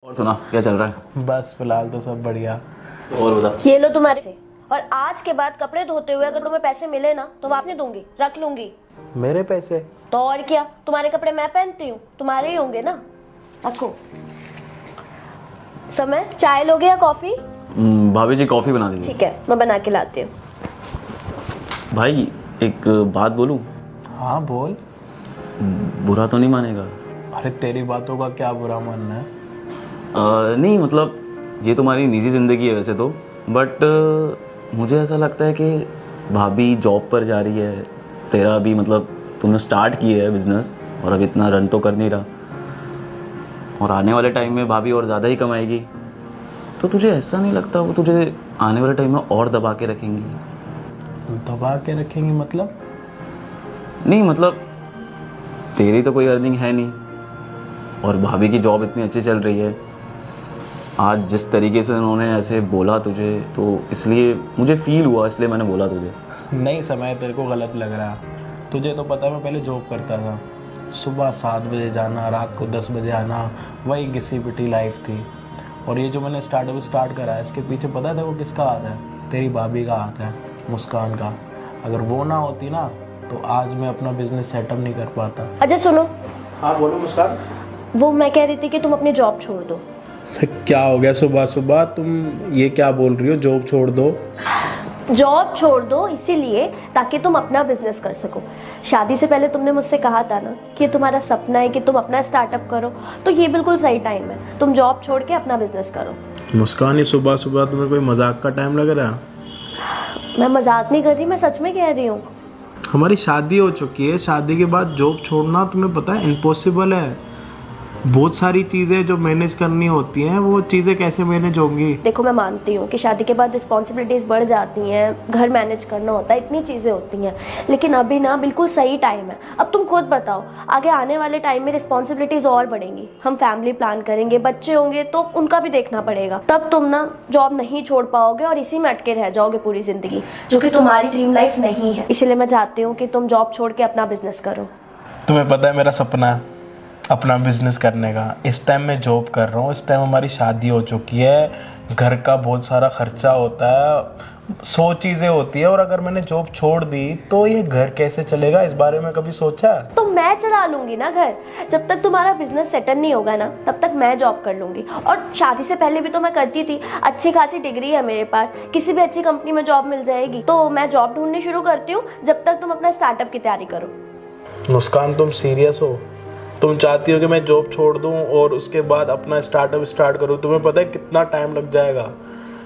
और सुना क्या चल रहा है? बस फिलहाल तो सब बढ़िया। और बता। ये लो तुम्हारे से। और आज के बाद कपड़े धोते हुए अगर तुम्हें पैसे मिले ना तो वापस नहीं दूंगी, रख लूंगी। मेरे पैसे? तो और क्या, तुम्हारे कपड़े मैं पहनती हूँ, तुम्हारे ही होंगे ना। रखो। समय चाय लोगे या कॉफी? भाभी जी कॉफी बना दीजिए। ठीक है, मैं बना के लाती हूँ। भाई एक बात बोलूं? हाँ बोल। बुरा तो नहीं मानेगा? अरे तेरी बातों का क्या बुरा मानना है? नहीं मतलब ये तुम्हारी निजी ज़िंदगी है वैसे तो, बट मुझे ऐसा लगता है कि भाभी जॉब पर जा रही है, तेरा भी मतलब तूने स्टार्ट किया है बिजनेस और अब इतना रन तो कर नहीं रहा, और आने वाले टाइम में भाभी और ज़्यादा ही कमाएगी, तो तुझे ऐसा नहीं लगता वो तुझे आने वाले टाइम में और दबा के रखेंगी? दबा के रखेंगे मतलब? नहीं मतलब तेरी तो कोई अर्निंग है नहीं और भाभी की जॉब इतनी अच्छी चल रही है, आज जिस तरीके से उन्होंने ऐसे बोला तुझे तो इसलिए मुझे फील हुआ, इसलिए मैंने बोला तुझे। नहीं समय तेरे को गलत लग रहा है। तुझे तो पता है मैं पहले जॉब करता था, सुबह 7 बजे जाना, रात को 10 बजे आना, वही घिसी पिटी लाइफ थी। और ये जो मैंने स्टार्ट करा है इसके पीछे पता है वो किसका हाथ है? तेरी भाभी का हाथ है, मुस्कान का। अगर वो ना होती ना तो आज मैं अपना बिजनेस सेटअप नहीं कर पाता। अजय सुनो। हाँ बोलो मुस्कान। वो मैं कह रही थी कि तुम अपनी जॉब छोड़ दो। क्या हो गया सुबह सुबह तुम ये क्या बोल रही हो? जॉब छोड़ दो? जॉब छोड़ दो इसीलिए ताकि तुम अपना बिजनेस कर सको। शादी से पहले तुमने मुझसे कहा था ना कि तुम्हारा सपना है कि तुम अपना स्टार्टअप करो, तो ये बिल्कुल सही टाइम है, तुम जॉब छोड़ के अपना बिजनेस करो। मुस्कान ये सुबह सुबह तुम्हें कोई मजाक का टाइम लग रहा है? मैं मजाक नहीं कर रही, मैं सच में कह रही हूँ। हमारी शादी हो चुकी है, शादी के बाद जॉब छोड़ना तुम्हें पता है इम्पॉसिबल है। बहुत सारी चीज़ें जो मैनेज करनी होती हैं वो चीज़ें कैसे मैनेज होंगी? देखो मैं मानती हूँ कि शादी के बाद रिस्पॉन्सिबिलिटीज बढ़ जाती हैं, घर मैनेज करना होता है, इतनी चीज़ें होती हैं, लेकिन अभी ना बिल्कुल सही टाइम है। अब तुम खुद बताओ, आगे आने वाले टाइम में रिस्पॉन्सिबिलिटीज और बढ़ेंगी, हम फैमिली प्लान करेंगे, बच्चे होंगे तो उनका भी देखना पड़ेगा, तब तुम ना जॉब नहीं छोड़ पाओगे और इसी में अटके रह जाओगे पूरी जिंदगी, जो कि तुम्हारी ड्रीम लाइफ नहीं है। इसीलिए मैं चाहती हूँ कि तुम जॉब छोड़ के अपना बिजनेस करो। तुम्हें पता है मेरा सपना है अपना बिजनेस करने का। इस टाइम मैं जॉब कर रहा हूँ, इस टाइम हमारी शादी हो चुकी है, घर का बहुत सारा खर्चा होता है, 100 चीज़ें होती है, और अगर मैंने जॉब छोड़ दी तो ये घर कैसे चलेगा? इस बारे में कभी सोचा? तो मैं चला लूंगी ना घर। जब तक तुम्हारा बिजनेस सेटल नहीं होगा ना तब तक मैं जॉब कर लूंगी। और शादी से पहले भी तो मैं करती थी, अच्छी खासी डिग्री है मेरे पास, किसी भी अच्छी कंपनी में जॉब मिल जाएगी। तो मैं जॉब ढूंढनी शुरू करती हूँ जब तक तुम अपना स्टार्टअप की तैयारी करो। मुस्कान तुम सीरियस हो? तुम चाहती हो कि मैं जॉब छोड़ दूं और उसके बाद अपना स्टार्टअप स्टार्ट करूं? तुम्हें पता है कितना टाइम लग जाएगा?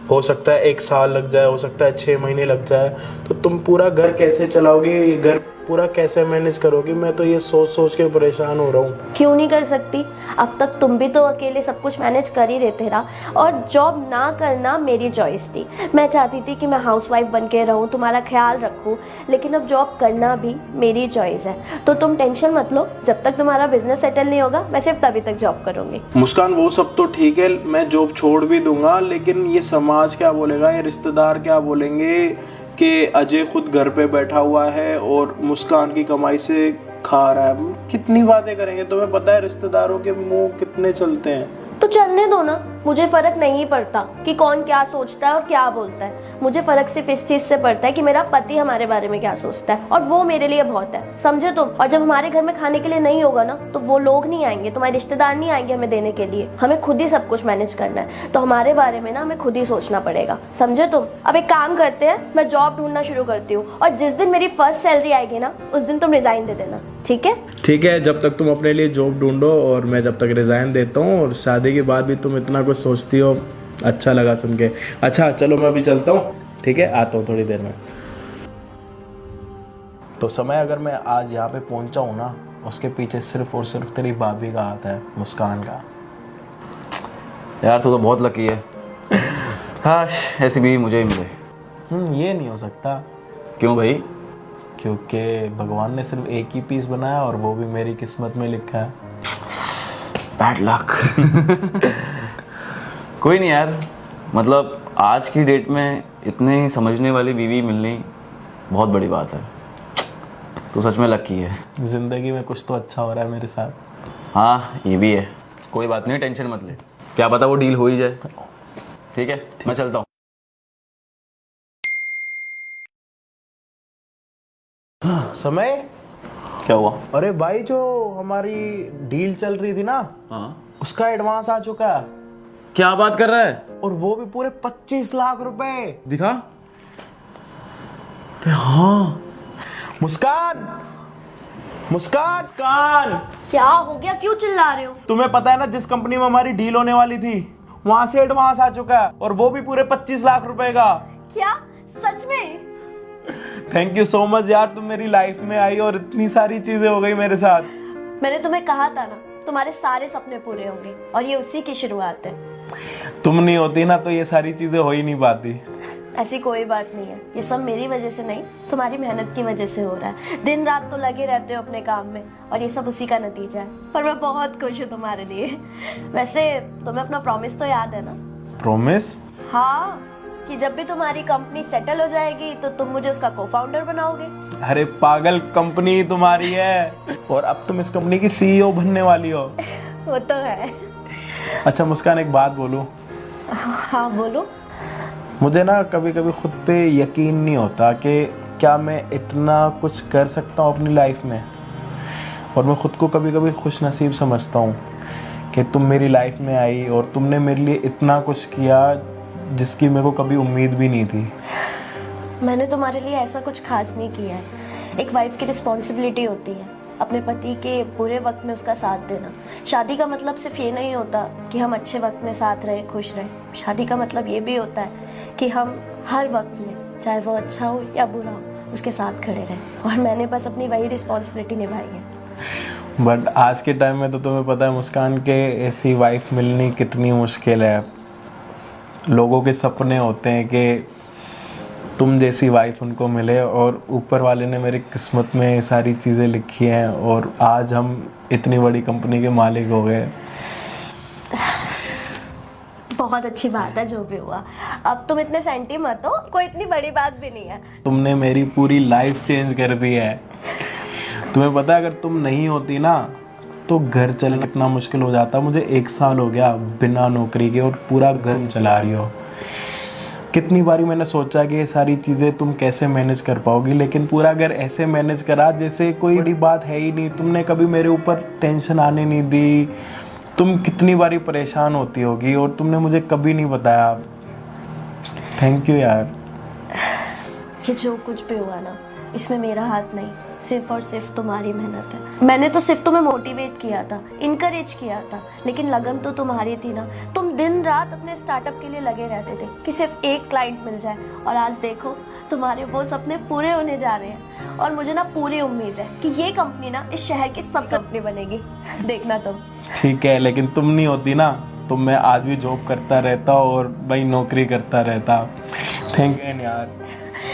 हो सकता है 1 साल लग जाए, हो सकता है 6 महीने लग जाए। तो तुम पूरा घर कैसे चलाओगी, घर पूरा कैसे मैनेज करोगी? मैं तो ये सोच सोच के परेशान हो रहा हूँ। क्यों नहीं कर सकती? अब तक तुम भी तो अकेले सब कुछ मैनेज कर ही रहे थे ना। और जॉब ना करना मेरी चॉइस थी। मैं चाहती थी कि मैं हाउसवाइफ बन के रहूँ, तुम्हारा ख्याल रखूँ, लेकिन अब जॉब करना भी मेरी चॉइस है। तो तुम टेंशन मत लो, जब तक तुम्हारा बिजनेस सेटल नहीं होगा मैं सिर्फ तभी तक जॉब करूँगी। मुस्कान वो सब तो ठीक है, मैं जॉब छोड़ भी दूंगा, लेकिन ये समाज क्या बोलेगा, ये रिश्तेदार क्या बोलेंगे कि अजय खुद घर पे बैठा हुआ है और मुस्कान की कमाई से खा रहा है? कितनी बातें करेंगे? तुम्हें पता है रिश्तेदारों के मुंह कितने चलते हैं। तो चलने दो ना, मुझे फर्क नहीं पड़ता कि कौन क्या सोचता है और क्या बोलता है। मुझे फर्क सिर्फ इस चीज से पड़ता है कि मेरा पति हमारे बारे में क्या सोचता है, और वो मेरे लिए बहुत है, समझे तुम? और जब हमारे घर में खाने के लिए नहीं होगा ना तो वो लोग नहीं आएंगे, तुम्हारे रिश्तेदार नहीं आएंगे हमें देने के लिए। हमें खुद ही सब कुछ मैनेज करना है, तो हमारे बारे में ना हमें खुद ही सोचना पड़ेगा, समझे तुम? अब एक काम करते हैं, मैं जॉब ढूंढना शुरू करती हूँ, और जिस दिन मेरी फर्स्ट सैलरी आएगी ना उस दिन तुम रिजाइन दे देना, ठीक है? ठीक है, जब तक तुम अपने लिए जॉब ढूंढो और मैं जब तक रिजाइन देता हूँ, और शादी के बाद भी तुम इतना कुछ सोचती हो, अच्छा लगा सुन के। अच्छा चलो मैं अभी चलता हूँ, ठीक है? आता हूँ थोड़ी देर में। तो समय अगर मैं आज यहाँ पे पहुँचा हूँ ना, उसके पीछे सिर्फ और सिर्फ तेरी भाभी का हाथ है, मुस्कान का। यार तू तो बहुत लकी है, काश ऐसी भी मुझे ही मिले। ये नहीं हो सकता। क्यों भाई? क्योंकि भगवान ने सिर्फ एक ही पीस बनाया और वो भी मेरी किस्मत में लिखा है। Bad luck. कोई नहीं यार, मतलब आज की डेट में इतने समझने वाली बीवी मिलनी बहुत बड़ी बात है। तो सच में लकी है। जिंदगी में कुछ तो अच्छा हो रहा है मेरे साथ। हाँ ये भी है, कोई बात नहीं, टेंशन मत ले। क्या पता वो डील हो ही जाए। ठीक है, मैं चलता हूँ। समय, क्या हुआ? अरे भाई जो हमारी डील चल रही थी ना, हाँ, उसका एडवांस आ चुका है, क्या बात कर रहा है? और वो भी पूरे 25 लाख रुपए। दिखा। हाँ, मुस्कान, मुस्कान, मुस्कान, क्या हो गया, क्यों चिल्ला रहे हो? तुम्हें पता है ना जिस कंपनी में हमारी डील होने वाली थी वहां से एडवांस आ चुका है, और वो भी पूरे 25 लाख रुपए का। क्या, सच में? थैंक यू सो मच यार, तुम मेरी लाइफ में आई और इतनी सारी चीजें हो गई मेरे साथ। मैंने तुम्हें कहा था ना, तुम्हारे सारे सपने पूरे होंगे, और ये उसी की शुरुआत है। तुम नहीं होती ना तो ये सारी चीजें हो ही नहीं पाती। ऐसी कोई बात नहीं है, ये सब मेरी वजह से नहीं, तुम्हारी मेहनत की वजह से हो रहा है। दिन रात तो लगे रहते हो अपने काम में, और ये सब उसी का नतीजा है। पर मैं बहुत खुश हूँ तुम्हारे लिए। वैसे तुम्हें अपना प्रॉमिस तो याद है ना? प्रॉमिस? हाँ, कि जब भी तुम्हारी कंपनी सेटल हो जाएगी तो तुम मुझे उसका को फाउंडर बनाओगे। अरे पागल, कंपनी तुम्हारी है और अब तुम इस कंपनी की सीईओ बनने वाली हो। वो तो है। अच्छा मुस्कान, एक बात बोलूं? हाँ बोलो। मुझे ना कभी कभी खुद पे यकीन नहीं होता कि क्या मैं इतना कुछ कर सकता हूँ अपनी लाइफ में, और मैं खुद को कभी कभी खुश नसीब समझता हूँ कि तुम मेरी लाइफ में आई और तुमने मेरे लिए इतना कुछ किया जिसकी मेरे को कभी उम्मीद भी नहीं थी। मैंने तुम्हारे लिए ऐसा कुछ खास नहीं किया है। एक वाइफ की रिस्पॉन्सिबिलिटी होती है अपने पति के बुरे वक्त में उसका साथ देना। शादी का मतलब सिर्फ ये नहीं होता कि हम अच्छे वक्त में साथ रहें, खुश रहें। शादी का मतलब ये भी होता है कि हम हर वक्त में, चाहे वो अच्छा हो या बुरा हो, उसके साथ खड़े रहें। और मैंने बस अपनी वही रिस्पॉन्सिबिलिटी निभाई है। बट आज के टाइम में तो तुम्हें पता है मुस्कान के ऐसी वाइफ मिलनी कितनी मुश्किल है। लोगों के सपने होते हैं कि तुम जैसी वाइफ उनको मिले, और ऊपर वाले ने मेरी किस्मत में सारी चीज़ें लिखी हैं और आज हम इतनी बड़ी कंपनी के मालिक हो गए। बहुत अच्छी बात है जो भी हुआ। अब तुम इतने सेंटी मत हो, कोई इतनी बड़ी बात भी नहीं है। तुमने मेरी पूरी लाइफ चेंज कर दी है। तुम्हें पता है अगर तुम नहीं होती ना तो घर चलना कितना मुश्किल हो जाता। मुझे 1 साल हो गया बिना नौकरी के और पूरा घर चला रही हो। कितनी बारी मैंने सोचा कि ये सारी चीज़ें तुम कैसे मैनेज कर पाओगी, लेकिन पूरा घर ऐसे मैनेज करा जैसे कोई बड़ी बात है ही नहीं। तुमने कभी मेरे ऊपर टेंशन आने नहीं दी। तुम कितनी बारी परेशान होती होगी और तुमने मुझे कभी नहीं बताया। थैंक यू यार। कि जो कुछ भी हुआ ना, इसमें मेरा हाथ नहीं, सिर्फ और सिर्फ तुम्हारी मेहनत है। मैंने तो सिर्फ तुम्हें मोटिवेट किया था, इनकरेज किया था, लेकिन लगन तो तुम्हारी थी ना। तुम दिन रात अपने स्टार्टअप के लिए लगे रहते थे कि सिर्फ एक क्लाइंट मिल जाए, और आज देखो तुम्हारे वो सपने पूरे होने जा रहे हैं। और मुझे ना पूरी उम्मीद है कि ये कंपनी ना इस शहर की सबसे कंपनी बनेगी। देखना तुम। ठीक है, लेकिन तुम नहीं होती ना तो मैं आज भी जॉब करता रहता और भाई नौकरी करता रहता। थैंक यू यार।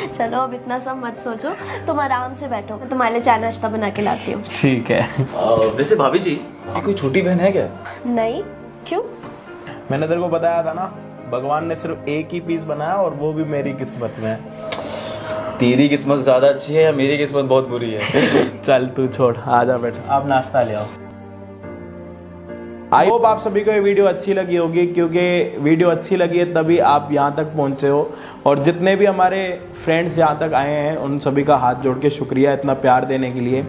चलो अब इतना सब मत सोचो, तुम आराम से बैठो, मैं तुम्हारे लिए चाय नाश्ता बना के लाती हूँ। ठीक है। वैसे भाभी जी, ये कोई छोटी बहन है क्या? नहीं, क्यों? मैंने तेरे को बताया था ना, भगवान ने सिर्फ एक ही पीस बनाया और वो भी मेरी किस्मत में। तेरी किस्मत ज्यादा अच्छी है या मेरी किस्मत बहुत बुरी है? चल तू छोड़, आजा बैठ, आप नाश्ता ले आओ। आई होप आप सभी को ये वीडियो अच्छी लगी होगी, क्योंकि वीडियो अच्छी लगी है तभी आप यहाँ तक पहुँचे हो। और जितने भी हमारे फ्रेंड्स यहाँ तक आए हैं उन सभी का हाथ जोड़ के शुक्रिया इतना प्यार देने के लिए।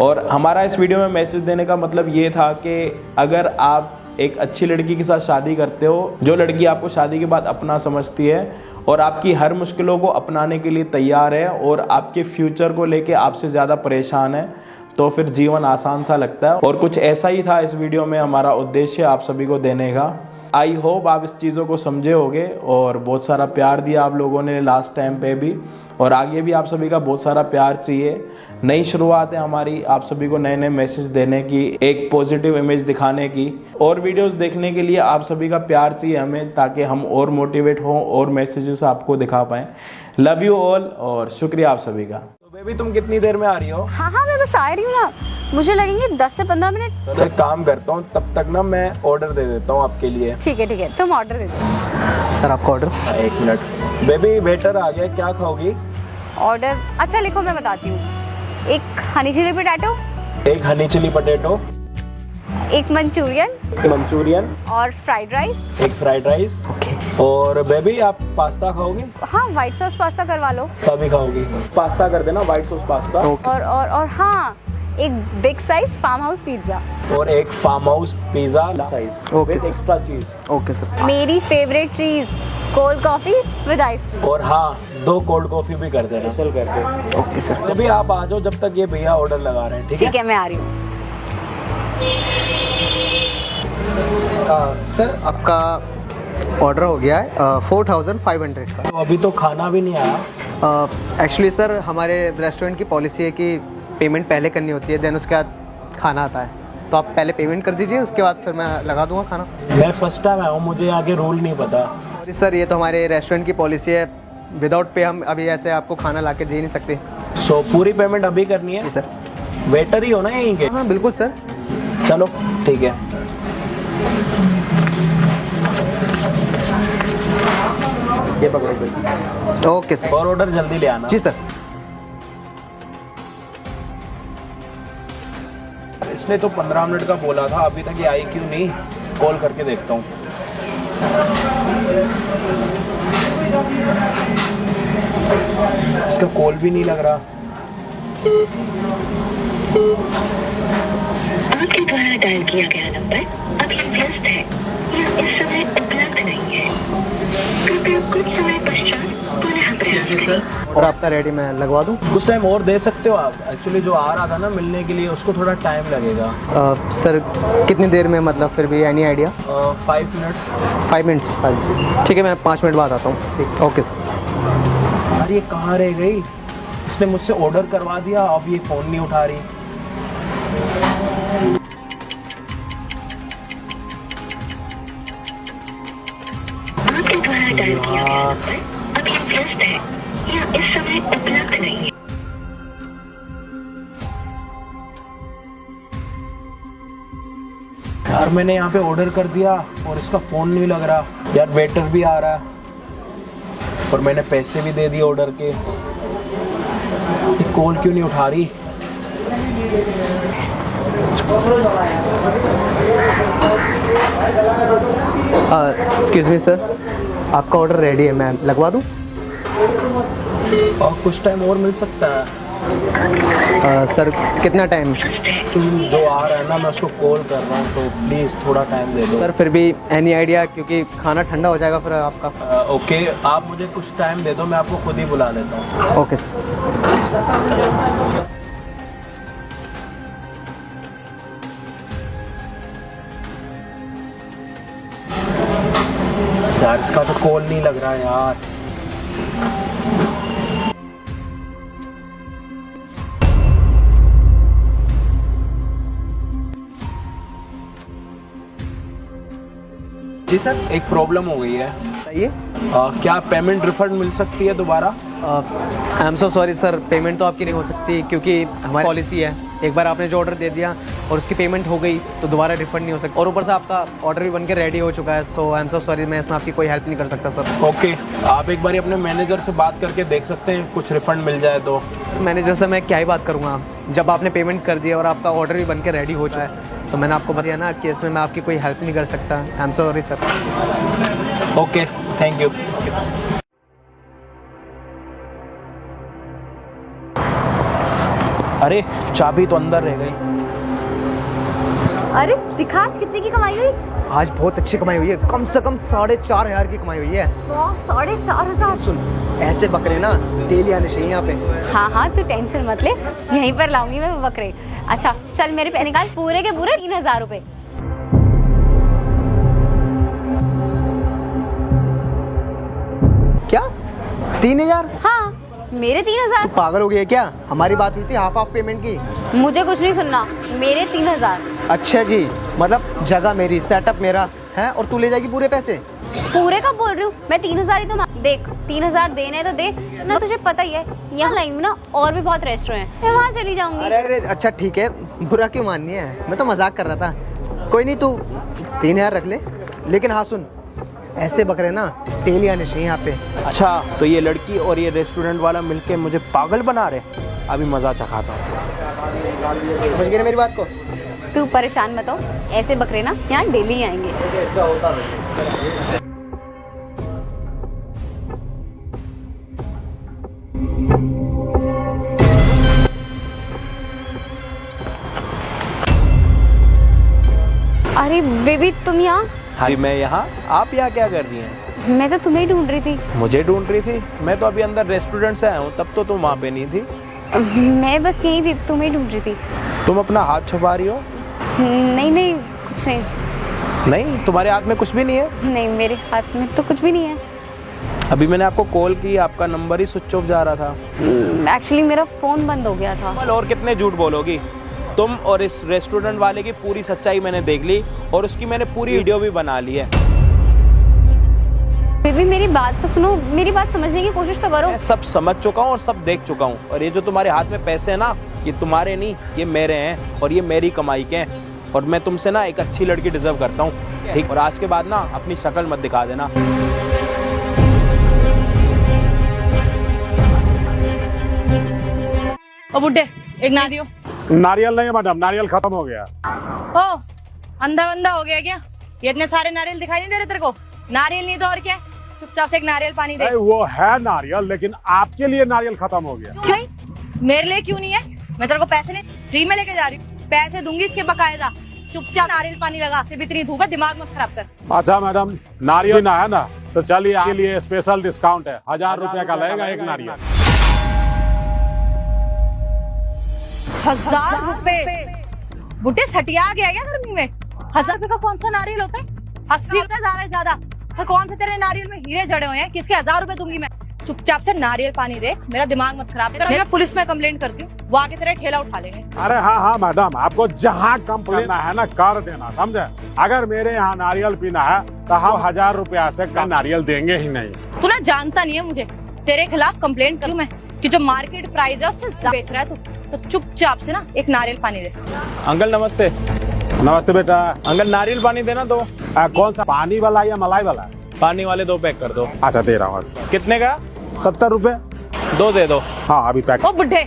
और हमारा इस वीडियो में मैसेज देने का मतलब ये था कि अगर आप एक अच्छी लड़की के साथ शादी करते हो, जो लड़की आपको शादी के बाद अपना समझती है और आपकी हर मुश्किलों को अपनाने के लिए तैयार है और आपके फ्यूचर को लेके आपसे ज़्यादा परेशान है, तो फिर जीवन आसान सा लगता है। और कुछ ऐसा ही था इस वीडियो में हमारा उद्देश्य आप सभी को देने का। आई होप आप इस चीज़ों को समझे होगे और बहुत सारा प्यार दिया आप लोगों ने लास्ट टाइम पे भी, और आगे भी आप सभी का बहुत सारा प्यार चाहिए। नई शुरुआत है हमारी, आप सभी को नए नए मैसेज देने की, एक पॉजिटिव इमेज दिखाने की, और वीडियोस देखने के लिए आप सभी का प्यार चाहिए हमें, ताकि हम और मोटिवेट हों और मैसेजेस आपको दिखा पाएँ। लव यू ऑल और शुक्रिया आप सभी का। तो बेबी तुम कितनी देर में आ रही हो? हाँ मैं बस आ रही हूँ ना, मुझे लगेंगे 10 से 15 मिनट। तो एक काम करता हूँ, तब तक ना मैं ऑर्डर दे देता हूँ आपके लिए। ठीक है, तुम ऑर्डर दे दो। सर आपका ऑर्डर। 1 मिनट बेबी, वेटर आ गया, क्या खाओगी? ऑर्डर, अच्छा लिखो मैं बताती हूँ। एक हनी चिली पोटैटो, एक हनी चिली पोटैटो, एक मंचूरियन मंचूरियन, और फ्राइड राइस। एक फ्राइड राइस। ओके। और बेबी आप पास्ता खाओगी? हाँ, व्हाइट सॉस पास्ता करवा लो। पास्ता भी खाओगी? पास्ता कर देना, व्हाइट सॉस पास्ता। और हाँ, एक big size farm house pizza. और एक farm house pizza size with extra cheese. Okay sir. मेरी फेवरेट चीज कोल्ड कॉफी विद आइसक्रीम। और हाँ, 2 कोल्ड कॉफी भी कर देना स्पेशल करके। Okay sir. अभी आप आ जाओ जब तक ये भैया ऑर्डर लगा रहे हैं, ठीक ठीक है, मैं आ रही हूँ। सर आपका ऑर्डर हो गया है 4500 का। तो अभी तो खाना भी नहीं आया। एक्चुअली सर हमारे रेस्टोरेंट की पॉलिसी है कि पेमेंट पहले करनी होती है, देन उसके बाद खाना आता है। तो आप पहले पेमेंट कर दीजिए, उसके बाद फिर मैं लगा दूंगा खाना। मैं फर्स्ट टाइम आया हूँ, मुझे आगे रूल नहीं पता। जी सर, ये तो हमारे रेस्टोरेंट की पॉलिसी है, विदाउट पे हम अभी ऐसे आपको खाना ला के दे नहीं सकते। सो पूरी पेमेंट अभी करनी है? जी सर। वेटर ही हो ना यहीं के? हाँ बिल्कुल सर। चलो ठीक है। ये पकड़ो फिर। Okay sir. और ऑर्डर जल्दी ले आना। जी सर। इसने तो 15 मिनट का बोला था, अभी तक ये आई क्यों नहीं? कॉल करके देखता हूँ। इसका कॉल भी नहीं लग रहा। आपके द्वारा डायल किया गया नंबर अभी व्यस्त है या इस समय उपलब्ध नहीं है। कृपया कुछ समय पश्चात पुनः प्रयास करें। और आपका रेडी मैं लगवा दूँ? कुछ टाइम और दे सकते हो आप? एक्चुअली जो आ रहा था ना मिलने के लिए, उसको थोड़ा टाइम लगेगा। सर कितनी देर में, मतलब फिर भी एनी आइडिया? 5 मिनट्स। 5 मिनट्स? ठीक है, मैं 5 मिनट बाद आता हूँ। Okay sir. यार ये कहाँ रह गई? इसने मुझसे ऑर्डर करवा दिया, अब ये फ़ोन नहीं उठा रही। आपके द्वारा डायल किया गया नंबर अभी व्यस्त है या इस समय उपलब्ध नहीं है। यार मैंने यहाँ पे ऑर्डर कर दिया और इसका फ़ोन नहीं लग रहा। यार वेटर भी आ रहा है और मैंने पैसे भी दे दिए ऑर्डर के। ये कॉल क्यों नहीं उठा रही? एक्सक्यूज़ मी सर, आपका ऑर्डर रेडी है, मैं लगवा दूँ? और कुछ टाइम और मिल सकता है? सर कितना टाइम? तुम जो आ रहा है ना, मैं उसको कॉल कर रहा हूँ, तो प्लीज़ थोड़ा टाइम दे दो। सर फिर भी एनी आइडिया, क्योंकि खाना ठंडा हो जाएगा फिर आपका। ओके, आप मुझे कुछ टाइम दे दो, मैं आपको खुद ही बुला लेता हूँ। Okay sir. यार इसका तो कॉल नहीं लग रहा यार। जी सर। एक प्रॉब्लम हो गई है। बताइए। क्या पेमेंट रिफंड मिल सकती है दोबारा? I am so sorry sir, payment तो आपकी नहीं हो सकती, क्योंकि हमारी पॉलिसी है एक बार आपने जो ऑर्डर दे दिया और उसकी पेमेंट हो गई तो दोबारा रिफंड नहीं हो सकता। और ऊपर से आपका ऑर्डर भी बनकर रेडी हो चुका है, सो आई एम सो सॉरी, मैं इसमें आपकी कोई हेल्प नहीं कर सकता सर। ओके, आप एक बार अपने मैनेजर से बात करके देख सकते हैं, कुछ रिफंड मिल जाए तो। मैनेजर से मैं क्या ही बात करूँगा, जब आपने पेमेंट कर दिया और आपका ऑर्डर भी बनकर रेडी हो चुका है, तो मैंने आपको बताया ना कि इसमें मैं आपकी कोई हेल्प नहीं कर सकता। I am sorry sir. Okay, thank you. अरे चाबी तो अंदर रह गई। अरे दिखा आज कितने की कमाई हुई? आज बहुत अच्छी कमाई हुई है, कम से कम 4500 की कमाई हुई है। 4500। सुन, ऐसे बकरे ना डेली आने चाहिए यहाँ पे। हाँ हाँ, तू टेंशन मत ले, यहीं पर लाऊंगी मैं वो बकरे। अच्छा चल मेरे पे निकाल, पूरे के पूरे 3000 रुपए। क्या 3000? हाँ मेरे 3000। तू पागल हो गई है क्या? हमारी बात हुई थी हाफ पेमेंट की। मुझे कुछ नहीं सुनना, मेरे 3000। अच्छा जी, मतलब जगह मेरी, सेटअप मेरा है और तू ले जाएगी पूरे पैसे? पूरे का बोल रही हूँ मैं, 3000 ही तो देख, 3000 देने तो दे ना। तुझे पता ही है यहाँ लाइन में ना और भी बहुत रेस्टोरेंट हैं, मैं वहाँ चली जाऊंगी। अरे अच्छा ठीक है, बुरा क्यों माननी है, मैं तो मजाक कर रहा था। कोई नहीं, तू 3000 रख ले, लेकिन हाँ सुन, ऐसे बकरे ना डेली आने चाहिए यहाँ पे। अच्छा, तो ये लड़की और ये रेस्टोरेंट वाला मिलके मुझे पागल बना रहे। अभी मजा चखाता हूँ। समझ गए ना मेरी बात को? तू परेशान मत हो, ऐसे बकरे ना यहाँ डेली आएंगे। अरे बेबी तुम यहाँ? हाँ जी मैं यहाँ, आप यहाँ क्या कर रही हैं? मैं तो तुम्हें ही ढूंढ रही थी। मुझे ढूंढ रही थी? मैं तो अभी अंदर रेस्टोरेंट से आया हूँ, तब तो तुम वहाँ पे नहीं थी। मैं बस यहीं थी, तुम्हें ही ढूंढ रही थी। तुम अपना हाथ छुपा रही हो? नहीं नहीं कुछ नहीं। नहीं, तुम्हारे हाथ में कुछ भी नहीं है? नहीं मेरे हाथ में तो कुछ भी नहीं है। अभी मैंने आपको कॉल की, आपका नंबर ही स्विच ऑफ जा रहा था। एक्चुअली मेरा फोन बंद हो गया था। और कितने झूठ बोलोगी तुम? और इस रेस्टोरेंट वाले की पूरी सच्चाई मैंने देख ली और उसकी मैंने पूरी वीडियो भी बना ली है। बेबी मेरी बात तो सुनो, मेरी बात समझने की कोशिश तो करो। मैं सब समझ चुका हूँ और सब देख चुका हूँ, और ये जो तुम्हारे हाथ में पैसे हैं ना, ये तुम्हारे नहीं, ये मेरे हैं और ये मेरी कमाई के हैं। और मैं तुमसे ना एक अच्छी लड़की डिजर्व करता हूँ, ठीक? और आज के बाद ना अपनी शक्ल मत दिखा देना। ओ बुड्ढे, एक नारियल। नारियल नहीं है मैडम, नारियल खत्म हो गया। ओ अंधा बंदा हो गया क्या? ये इतने सारे नारियल दिखाई नहीं दे रहे तेरे को? नारियल नहीं तो और क्या? चुपचाप से एक नारियल पानी दे। वो है नारियल, लेकिन आपके लिए नारियल खत्म हो गया। क्यों? मेरे लिए क्यों नहीं है? मैं तेरे को पैसे नहीं, फ्री में लेके जा रही हूँ, पैसे दूंगी इसके बकायदा। चुपचाप नारियल पानी लगा, सिर्फ इतनी धूप है, दिमाग मत खराब कर। अच्छा मैडम, नारियल ना है ना, तो चलिए आपके लिए स्पेशल डिस्काउंट है, 1000 रुपया का लगेगा एक नारियल। 1000 रुपए? बुड्ढे सटिया गया क्या गर्मी में? 1000 रुपए का कौन सा नारियल होता है? 80 होता है ज्यादा से ज्यादा। और कौन से तेरे नारियल में हीरे जड़े हुए हैं? किसके 1000 रुपए दूंगी मैं? चुपचाप से नारियल पानी दे, मेरा दिमाग मत खराब कर। मैं पुलिस में कंप्लेंट करती हूँ, वो आके तेरा ठेला उठा लेंगे। अरे हाँ हाँ मैडम, आपको जहाँ कंप्लेन है ना कर देना, समझे? अगर मेरे यहाँ नारियल पीना है तो हम 1000 रुपया से कम नारियल देंगे ही नहीं। तू ना जानता नहीं है मुझे, तेरे खिलाफ कंप्लेंट करूँ मैं कि जो मार्केट प्राइस है उससे ज्यादा बेच रहा है तू। तो चुपचाप से ना एक नारियल पानी दे। अंकल नमस्ते। नमस्ते बेटा। अंकल नारियल पानी देना दो। कौन सा, पानी वाला या मलाई वाला? पानी वाले 2 पैक कर दो। अच्छा दे रहा हूँ। कितने का? 70 रुपए। 2 दे दो। हाँ अभी पैक। ओ बुड्ढे,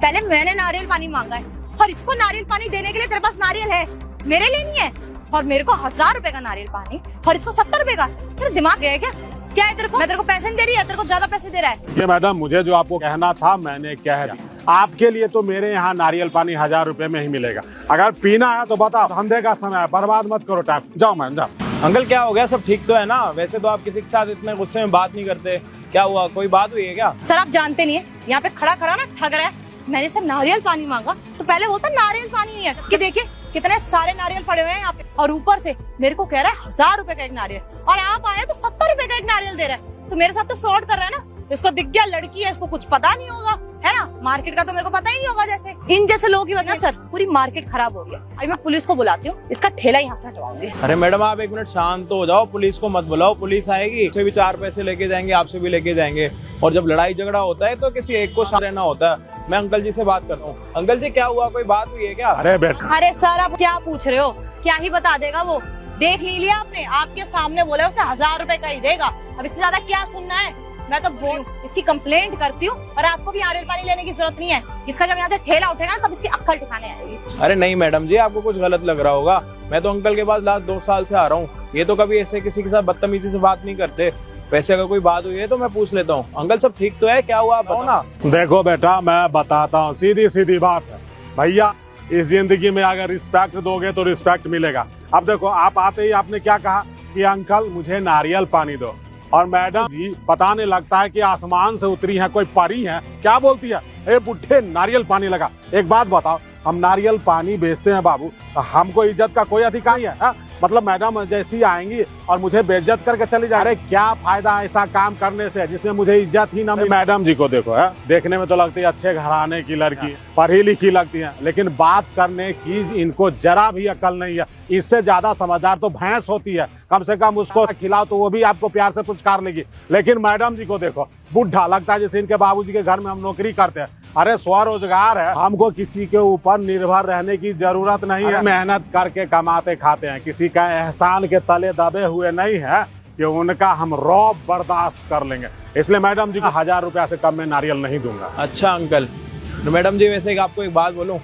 पहले मैंने नारियल पानी मांगा है और इसको नारियल पानी देने के लिए तेरे पास नारियल है, मेरे लिए नहीं है। और मेरे को 1000 रुपए का नारियल पानी और इसको 70 रुपए का। तेरा दिमाग गया है क्या? क्या है तेरे को? मैं तेरे को पैसे नहीं दे रही है, तेरे को ज्यादा पैसे दे रहा है। ये मैडम, मुझे जो आपको कहना था मैंने कह दिया। आपके लिए तो मेरे यहाँ नारियल पानी 1000 रुपए में ही मिलेगा। अगर पीना है तो बताओ, धंधे का समय है, बर्बाद मत करो टाइम। जाओ मैम जाओ। अंकल क्या हो गया? सब ठीक तो है ना? वैसे तो आप किसी के साथ इतने गुस्से में बात नहीं करते, क्या हुआ? कोई बात हुई है क्या? सर आप जानते नहीं है, यहाँ पे खड़ा खड़ा ना ठग रहा है। मैंने सर नारियल पानी मांगा तो पहले वो तो नारियल पानी ही है कि देखिए कितने सारे नारियल पड़े हुए हैं यहाँ पे, और ऊपर से मेरे को कह रहा है 1000 रुपए का एक नारियल, और आप आए तो 70 रुपए का एक नारियल दे रहा है। तो मेरे साथ तो फ्रॉड कर रहा है ना। इसको दिख गया लड़की है, इसको कुछ पता नहीं होगा, है ना? मार्केट का तो मेरे को पता ही नहीं होगा। जैसे इन जैसे लोगों की वजह से सर पूरी मार्केट खराब हो गई है। अभी मैं पुलिस को बुलाती हूँ, इसका ठेला यहाँ से हटवाऊंगी। अरे मैडम आप 1 मिनट शांत हो जाओ, पुलिस को मत बुलाओ। पुलिस आएगी, उससे भी 4 पैसे लेके जाएंगे, आपसे भी लेके जाएंगे। और जब लड़ाई झगड़ा होता है तो किसी एक को शांत रहना होता है। मैं अंकल जी से बात करता हूँ। अंकल जी क्या हुआ? कोई बात हुई है क्या? अरे बेटा, अरे सर आप क्या पूछ रहे हो? क्या ही बता देगा वो? देख नहीं लिया आपने? आपके सामने बोला उसने 1000 रुपए का ही देगा। अब इससे ज्यादा क्या सुनना है? मैं तो बोल इसकी कंप्लेंट करती हूँ, और आपको भी नारियल पानी लेने की जरूरत नहीं है। इसका जब यहाँ से ठेला उठेगा तब इसकी अक्ल ठिकाने आएगी। अरे नहीं मैडम जी, आपको कुछ गलत लग रहा होगा। मैं तो अंकल के पास लास्ट 2 साल से आ रहा हूँ, ये तो कभी ऐसे किसी के साथ बदतमीजी से बात नहीं करते। वैसे अगर कोई बात हुई है तो मैं पूछ लेता हूँ। अंकल सब ठीक तो है? क्या हुआ बताओ ना। देखो बेटा, मैं बताता हूँ, सीधी सीधी बात है भैया। इस जिंदगी में अगर रिस्पेक्ट दोगे तो रिस्पेक्ट मिलेगा। अब देखो, आप आते ही आपने क्या कहा कि अंकल मुझे नारियल पानी दो, और मैडम जी पता नहीं लगता है कि आसमान से उतरी है, कोई परी है। क्या बोलती है, ए बुढ़े नारियल पानी लगा। एक बात बताओ, हम नारियल पानी बेचते हैं बाबू, तो हमको इज्जत का कोई अधिकार है, है? मतलब मैडम जैसी आएंगी और मुझे बेइज्जत करके चली जा रही, क्या फायदा ऐसा काम करने से जिसमें मुझे इज्जत ही ना मिले। मैडम जी को देखो, है देखने में तो लगती है अच्छे घराने की लड़की, पढ़ी लिखी लगती है, लेकिन बात करने की इनको जरा भी अकल नहीं है। इससे ज्यादा समझदार तो भैंस होती है, कम से कम उसको खिलाओ तो वो भी आपको प्यार से पुचकार लेगी। लेकिन मैडम जी को देखो, बुढ़ा लगता है जैसे इनके बाबूजी के घर में हम नौकरी करते हैं। अरे स्वरोजगार है, हमको किसी के ऊपर निर्भर रहने की जरूरत नहीं है। मेहनत करके कमाते खाते हैं, किसी का एहसान के तले दबे हुए नहीं है कि उनका हम रौब बर्दाश्त कर लेंगे। इसलिए मैडम जी को 1000 रुपया से कम में नारियल नहीं दूंगा। अच्छा अंकल, तो मैडम जी वैसे आपको एक बात बोलूं,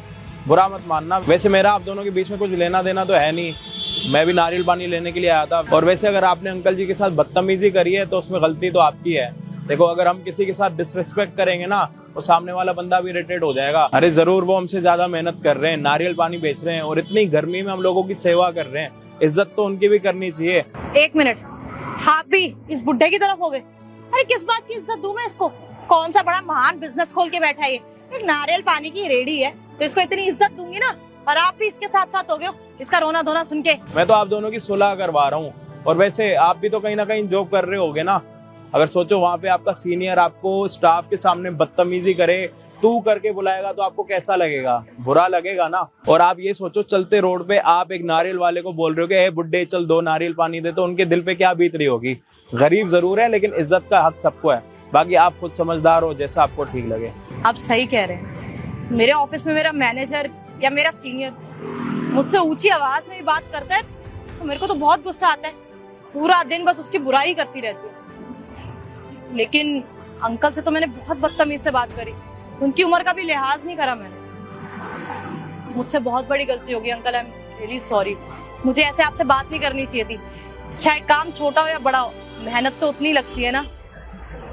बुरा मत मानना। वैसे मेरा आप दोनों के बीच में कुछ लेना देना तो है नहीं, मैं भी नारियल पानी लेने के लिए आया था। और वैसे अगर आपने अंकल जी के साथ बदतमीजी करी है तो उसमें गलती तो आपकी है। देखो, अगर हम किसी के साथ डिसरिस्पेक्ट करेंगे ना तो सामने वाला बंदा भी इरिटेट हो जाएगा। अरे जरूर वो हमसे ज्यादा मेहनत कर रहे हैं, नारियल पानी बेच रहे हैं और इतनी गर्मी में हम लोगों की सेवा कर रहे हैं, इज्जत तो उनकी भी करनी चाहिए। 1 मिनट, आप भी इस बुढ़े की तरफ हो गए। अरे किस बात की इज्जत दूं मैं इसको? कौन सा बड़ा महान बिजनेस खोल के बैठा है ये? एक नारियल पानी की रेडी है तो इसको इतनी इज्जत दूंगी ना। और आप भी इसके साथ साथ हो गए हो इसका रोना धोना सुन के। मैं तो आप दोनों की सुलह करवा रहा हूँ। और वैसे आप भी तो कहीं ना कहीं जॉब कर रहे होगे ना। अगर सोचो वहाँ पे आपका सीनियर आपको स्टाफ के सामने बदतमीजी करे, तू करके बुलाएगा तो आपको कैसा लगेगा? बुरा लगेगा ना। और आप ये सोचो, चलते रोड पे आप एक नारियल वाले को बोल रहे हो कि ए बुड्ढे चल 2 नारियल पानी दे, तो उनके दिल पे क्या बीत रही होगी? गरीब जरूर है लेकिन इज्जत का हक सबको है। बाकी आप खुद समझदार हो, जैसा आपको ठीक लगे। आप सही कह रहे हैं। मेरे ऑफिस में मेरा मैनेजर या मेरा सीनियर मुझसे ऊंची आवाज में भी बात करता है तो मेरे को तो बहुत गुस्सा आता है। पूरा दिन बस उसकी बुराई करती रहती हूँ। लेकिन अंकल से तो मैंने बहुत बदतमीज से बात करी, उनकी उम्र का भी लिहाज नहीं करा मैंने। मुझसे बहुत बड़ी गलती होगी uncle, I am really sorry. मुझे ऐसे आपसे बात नहीं करनी चाहिए थी। चाहे काम छोटा हो या बड़ा हो, मेहनत तो उतनी लगती है ना।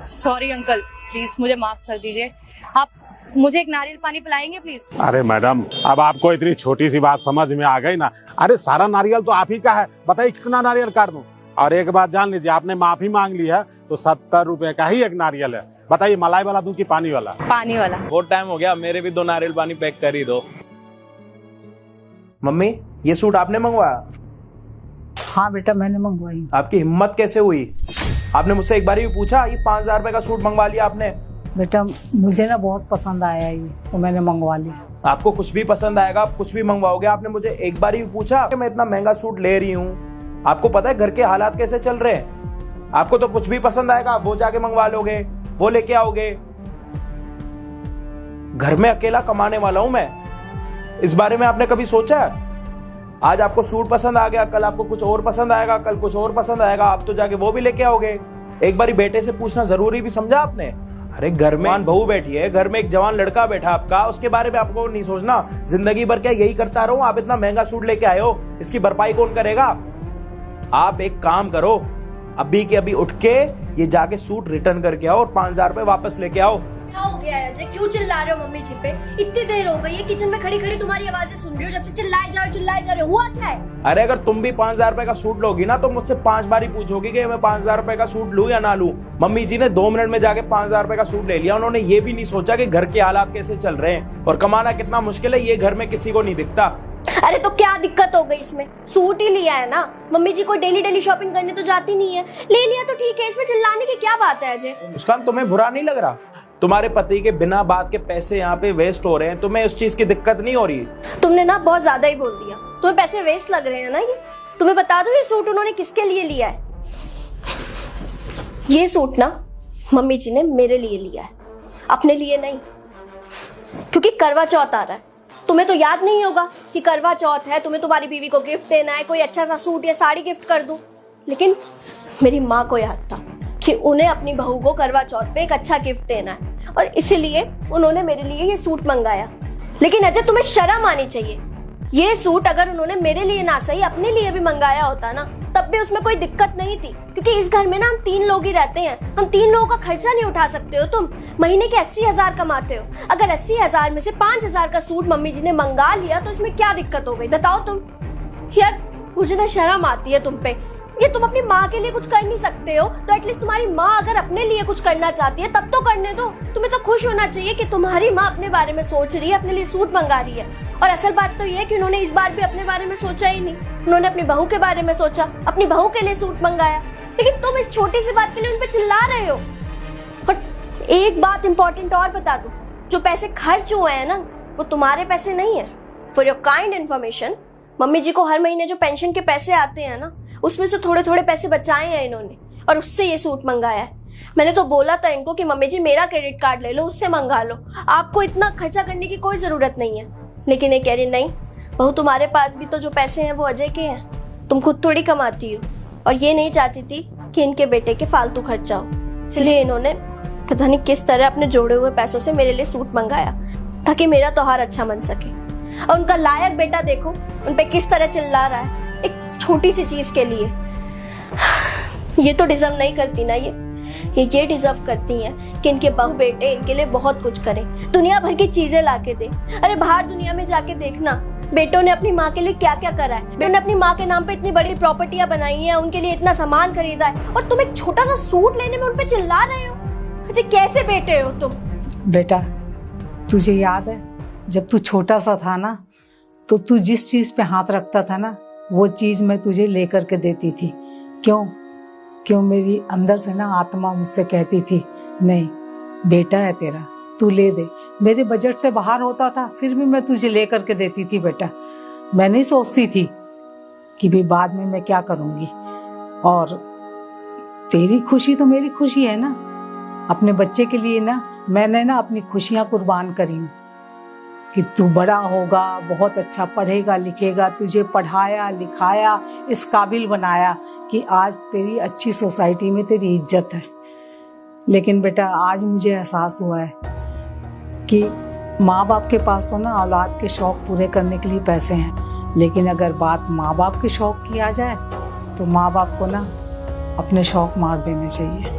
सॉरी अंकल, प्लीज मुझे माफ कर दीजिए। आप मुझे एक नारियल पानी पिलाएंगे प्लीज? अरे मैडम, अब आपको इतनी छोटी सी बात समझ में आ गई ना। अरे सारा नारियल तो आप ही का है, बताइए कितना नारियल काट दूं? और एक बात जान लीजिए, आपने माफी मांग ली है तो 70 रुपए का ही एक नारियल है। बताइए मलाई वाला दूं कि पानी वाला? पानी वाला। बहुत टाइम हो गया, मेरे भी 2 नारियल पानी पैक कर ही दो। मम्मी, ये सूट आपने मंगवाया? हाँ बेटा, मैंने मंगवाई। आपकी हिम्मत कैसे हुई? आपने मुझसे एक बार भी पूछा? ये 5000 रुपए का सूट मंगवा लिया आपने। बेटा मुझे ना बहुत पसंद आया ये, तो मैंने मंगवा लिया। आपको कुछ भी पसंद आएगा, आप कुछ भी मंगवाओगे। आपने मुझे एक बार भी पूछा कि मैं इतना महंगा सूट ले रही हूँ? आपको पता है घर के हालात कैसे चल रहे हैं? आपको तो कुछ भी पसंद आएगा वो जाके मंगवा लोगे, वो लेके आओगे। घर में अकेला कमाने वाला हूं मैं, इस बारे में आपने कभी सोचा है? आज आपको सूट पसंद आ गया, कल आपको कुछ और पसंद आएगा, कल कुछ और पसंद आएगा, आप तो जाके वो भी लेके आओगे। एक बारी बेटे से पूछना जरूरी भी समझा आपने? अरे घर में बहू बैठी है, घर में एक जवान लड़का बैठा आपका, उसके बारे में आपको नहीं सोचना? जिंदगी भर क्या यही करता रहूं? आप इतना महंगा सूट लेके आए हो, इसकी भरपाई कौन करेगा? आप एक काम करो, अभी के अभी उठ के ये जाके सूट रिटर्न करके आओ और 5000 रुपए वापस लेके आओ। क्या हो गया है अजय? क्यों चिल्ला रहे हो मम्मी जी पे? इतनी देर हो गई है, किचन में खड़ी खड़ी तुम्हारी आवाजें सुन रही हो, जब से चिल्लाए जा रहे हो। हुआ क्या है? अरे अगर तुम भी 5000 रुपए का सूट लोगी ना तो मुझसे 5 बार ही पूछोगी कि मैं 5000 रुपए का सूट लूं या ना लूं। मम्मी जी ने 2 मिनट में जाके 5000 रुपए का सूट ले लिया। उन्होंने ये भी नहीं सोचा कि घर के हालात कैसे चल रहे हैं और कमाना कितना मुश्किल है, ये घर में किसी को नहीं दिखता। अरे तो क्या दिक्कत हो गई इसमें? सूट ही लिया है ना। मम्मी जी कोई डेली शॉपिंग करने तो जाती नहीं है, ले लिया तो ठीक है, इसमें चिल्लाने की क्या बात है अजय? मुस्कान, तुम्हें बुरा नहीं लग रहा? तुम्हारे पति के बिना बात के पैसे यहाँ पे वेस्ट हो रहे हैं, तुम्हें उस चीज की दिक्कत नहीं हो रही? तुमने ना बहुत ज्यादा ही बोल दिया। तुम्हें पैसे वेस्ट लग रहे हैं ना? ये तुम्हें बता दो, ये सूट उन्होंने किसके लिए लिया है? ये सूट ना मम्मी जी ने मेरे लिए लिया है, अपने लिए नहीं। क्योंकि करवा चौथ आ रहा है, तुम्हें तो याद नहीं होगा कि करवा चौथ है, तुम्हें तुम्हारी बीवी को गिफ्ट देना है, कोई अच्छा सा सूट या साड़ी गिफ्ट कर दूं। लेकिन मेरी माँ को याद था कि उन्हें अपनी बहू को करवा चौथ पे एक अच्छा गिफ्ट देना है और इसीलिए उन्होंने मेरे लिए ये सूट मंगाया। लेकिन अजय तुम्हें शर्म आनी चाहिए। ये सूट अगर उन्होंने मेरे लिए ना सही अपने लिए भी मंगाया होता ना, तब भी उसमें कोई दिक्कत नहीं थी। क्योंकि इस घर में ना हम 3 लोग ही रहते हैं, हम 3 लोगों का खर्चा नहीं उठा सकते हो तुम। महीने के 80,000 कमाते हो, अगर 80,000 में से 5,000 का सूट मम्मी जी ने मंगा लिया तो इसमें क्या दिक्कत हो गई बताओ तुम? यार मुझे ना शर्म आती है तुम पे। ये तुम अपनी माँ के लिए कुछ कर नहीं सकते हो तो एटलीस्ट तुम्हारी माँ अगर अपने लिए कुछ करना चाहती है तब तो करने दो। तुम्हें तो खुश होना चाहिए कि तुम्हारी माँ अपने बारे में सोच रही है, अपने लिए सूट मंगा रही है। और असल बात तो ये है कि उन्होंने इस बार भी अपने बारे में सोचा ही नहीं। उन्होंने अपनी बहू के बारे में सोचा, अपनी बहू के लिए सूट मंगाया। लेकिन तुम इस छोटी सी बात के लिए उन पर चिल्ला रहे हो। और एक बात इंपॉर्टेंट और बता दूं, जो पैसे खर्च हुए हैं ना वो तुम्हारे पैसे नहीं है। For your kind information, mummy ji को हर महीने जो पेंशन के पैसे आते हैं ना, उसमें से थोड़े थोड़े पैसे बचाए हैं इन्होंने और उससे ये सूट मंगाया है। मैंने तो बोला था इनको कि मम्मी जी मेरा क्रेडिट कार्ड ले लो, उससे मंगा लो, आपको इतना खर्चा करने की कोई जरूरत नहीं है। लेकिन ये कह रही नहीं बहू, तुम्हारे पास भी तो जो पैसे हैं वो अजय के हैं, तुम खुद थोड़ी कमाती हो। और ये नहीं चाहती थी कि इनके बेटे के फालतू खर्चा हो, इसलिए इन्होंने पता नहीं किस तरह अपने जोड़े हुए पैसों से मेरे लिए सूट मंगाया ताकि मेरा त्योहार अच्छा बन सके। और उनका लायक बेटा देखो उन पे किस तरह चिल्ला रहा है एक छोटी सी चीज के लिए। ये तो डिजर्व नहीं करती ना, ये डिजर्व करती हैं कि इनके बहू बेटे इनके लिए बहुत कुछ करें, दुनिया भर की चीजें लाके दे। अरे बाहर दुनिया में जाके देखना, बेटों ने अपनी माँ के लिए क्या क्या करा है। बेटों ने अपनी माँ के नाम पे इतनी बड़ी प्रॉपर्टियां बनाई हैं, उनके लिए इतना सामान खरीदा है, और तुम एक छोटा सा सूट लेने में उन पे चिल्ला रहे हो। अच्छा कैसे बेटे हो तुम? बेटा तुझे याद है जब तू छोटा सा था ना, तो तू जिस चीज पे हाथ रखता था ना वो चीज मैं तुझे लेकर के देती थी। क्यों मेरी अंदर से ना आत्मा मुझसे कहती थी नहीं बेटा है तेरा, तू ले दे। मेरे बजट से बाहर होता था फिर भी मैं तुझे ले करके देती थी बेटा। मैं नहीं सोचती थी कि भी बाद में मैं क्या करूँगी, और तेरी खुशी तो मेरी खुशी है ना। अपने बच्चे के लिए ना मैंने ना अपनी खुशियाँ कुर्बान करी हूँ कि तू बड़ा होगा, बहुत अच्छा पढ़ेगा लिखेगा, तुझे पढ़ाया लिखाया, इस काबिल बनाया कि आज तेरी अच्छी सोसाइटी में तेरी इज्जत है। लेकिन बेटा आज मुझे एहसास हुआ है कि माँ बाप के पास तो ना औलाद के शौक़ पूरे करने के लिए पैसे हैं, लेकिन अगर बात माँ बाप के शौक़ की आ जाए तो माँ बाप को ना अपने शौक़ मार देने चाहिए।